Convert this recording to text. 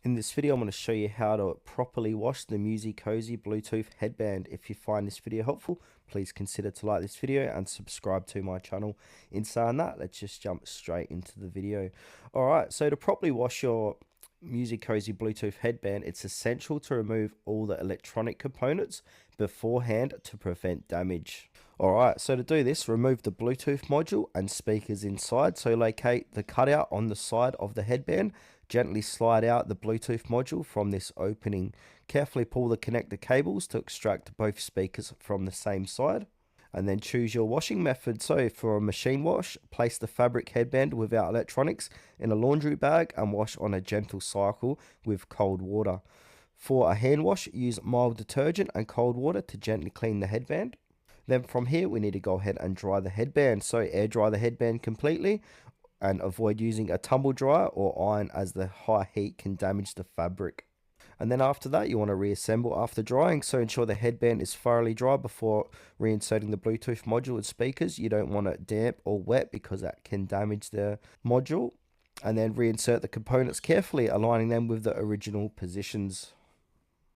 In this video, I'm going to show you how to properly wash the Musicozy Bluetooth headband. If you find this video helpful, please consider to like this video and subscribe to my channel. In saying that, let's just jump straight into the video. Alright, so to properly wash your Musicozy Bluetooth headband, it's essential to remove all the electronic components beforehand to prevent damage. Alright, so to do this, remove the Bluetooth module and speakers inside. So locate the cutout on the side of the headband. Gently slide out the Bluetooth module from this opening. Carefully pull the connector cables to extract both speakers from the same side. And then choose your washing method. So for a machine wash, place the fabric headband without electronics in a laundry bag and wash on a gentle cycle with cold water. For a hand wash, use mild detergent and cold water to gently clean the headband. Then from here, we need to go ahead and dry the headband. So air dry the headband completely and avoid using a tumble dryer or iron, as the high heat can damage the fabric. And then after that, you want to reassemble after drying. So ensure the headband is thoroughly dry before reinserting the Bluetooth module and speakers. You don't want it damp or wet because that can damage the module. And then reinsert the components carefully, aligning them with the original positions.